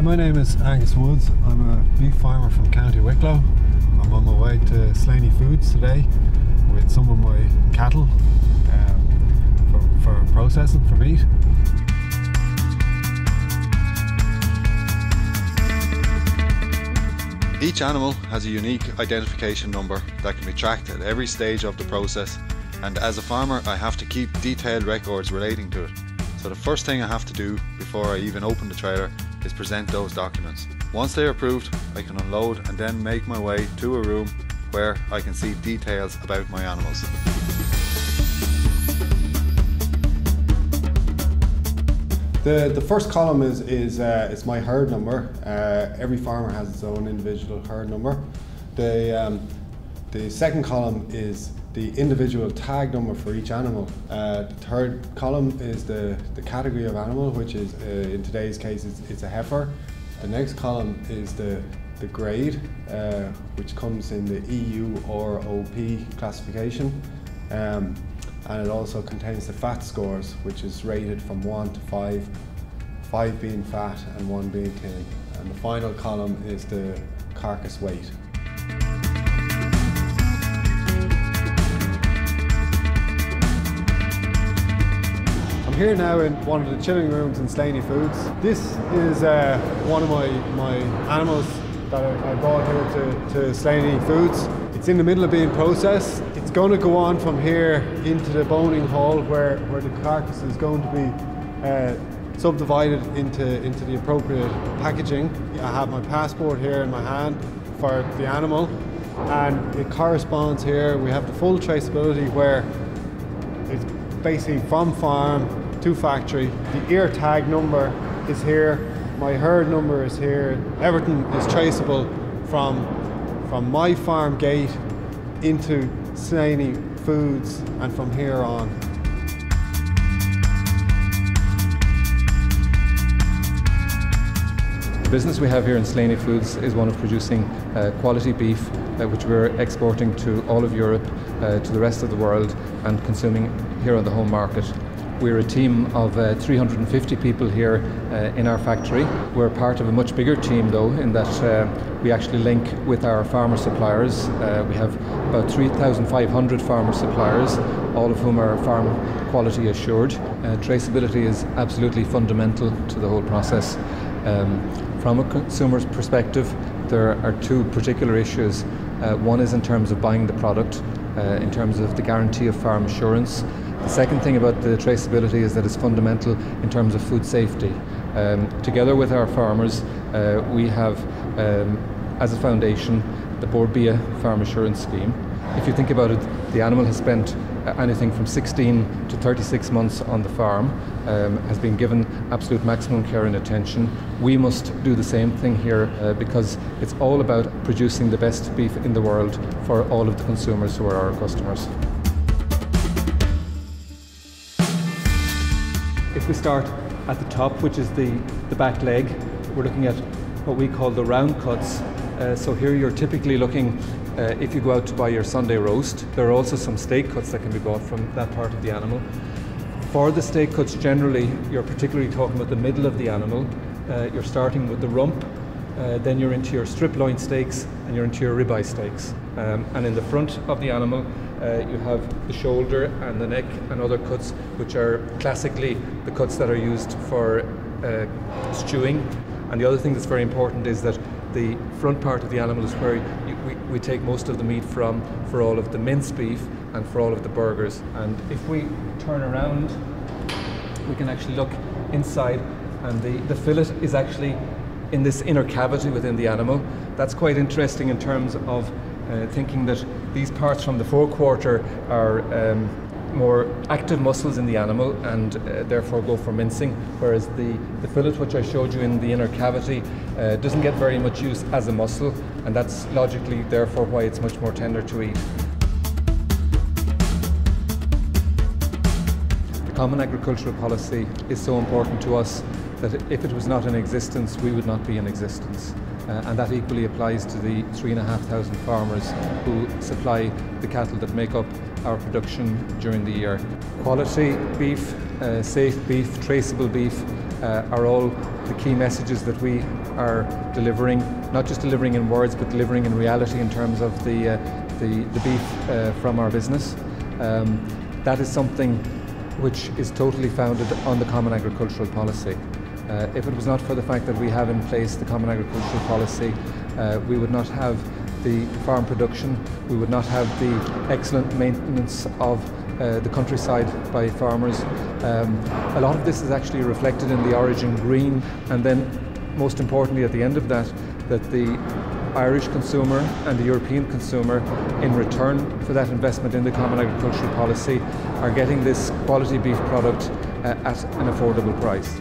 my name is Angus Woods. I'm a beef farmer from County Wicklow. I'm on my way to Slaney Foods today with some of my cattle for processing for meat. Each animal has a unique identification number that can be tracked at every stage of the process, and as a farmer I have to keep detailed records relating to it. So the first thing I have to do before I even open the trailer is present those documents. Once they are approved, I can unload and then make my way to a room where I can see details about my animals. The first column is my herd number. Every farmer has its own individual herd number. The second column is the individual tag number for each animal. The third column is the category of animal, which is in today's case it's a heifer. The next column is the grade, which comes in the EU or OP classification. And it also contains the fat scores, which is rated from 1 to 5, 5 being fat and 1 being thin. And the final column is the carcass weight. I'm here now in one of the chilling rooms in Slaney Foods. This is one of my animals that I brought here to Slaney Foods. It's in the middle of being processed. It's going to go on from here into the boning hall where the carcass is going to be subdivided into the appropriate packaging. I have my passport here in my hand for the animal, and it corresponds here. We have the full traceability where it's basically from farm to factory. The ear tag number is here, my herd number is here. Everything is traceable from my farm gate into Slaney Foods and from here on. The business we have here in Slaney Foods is one of producing quality beef, which we're exporting to all of Europe, to the rest of the world, and consuming here on the home market. We're a team of 350 people here in our factory. We're part of a much bigger team though, in that we actually link with our farmer suppliers. We have about 3,500 farmer suppliers, all of whom are farm quality assured. Traceability is absolutely fundamental to the whole process. From a consumer's perspective, there are two particular issues. One is in terms of buying the product, in terms of the guarantee of farm assurance. The second thing about the traceability is that it's fundamental in terms of food safety. Together with our farmers, we have, as a foundation, the Board BIA Farm Assurance Scheme. If you think about it, the animal has spent anything from 16 to 36 months on the farm, has been given absolute maximum care and attention. We must do the same thing here because it's all about producing the best beef in the world for all of the consumers who are our customers. If we start at the top, which is the back leg, we're looking at what we call the round cuts. So here you're typically looking, if you go out to buy your Sunday roast, there are also some steak cuts that can be bought from that part of the animal. For the steak cuts generally, you're particularly talking about the middle of the animal. You're starting with the rump, then you're into your strip loin steaks, and you're into your ribeye steaks. And in the front of the animal, you have the shoulder and the neck and other cuts, which are classically the cuts that are used for stewing. And the other thing that's very important is that the front part of the animal is where we take most of the meat from for all of the minced beef and for all of the burgers. And if we turn around, we can actually look inside, and the fillet is actually in this inner cavity within the animal. That's quite interesting in terms of thinking that these parts from the forequarter are more active muscles in the animal and therefore go for mincing, whereas the fillet, which I showed you in the inner cavity, doesn't get very much use as a muscle, and that's logically therefore why it's much more tender to eat. The Common Agricultural Policy is so important to us that if it was not in existence, we would not be in existence. And that equally applies to the 3,500 farmers who supply the cattle that make up our production during the year. Quality beef, safe beef, traceable beef are all the key messages that we are delivering, not just delivering in words, but delivering in reality in terms of the beef from our business. That is something which is totally founded on the Common Agricultural Policy. If it was not for the fact that we have in place the Common Agricultural Policy, we would not have the farm production, we would not have the excellent maintenance of the countryside by farmers. A lot of this is actually reflected in the origin green, and then most importantly at the end of that, that the Irish consumer and the European consumer, in return for that investment in the Common Agricultural Policy, are getting this quality beef product at an affordable price.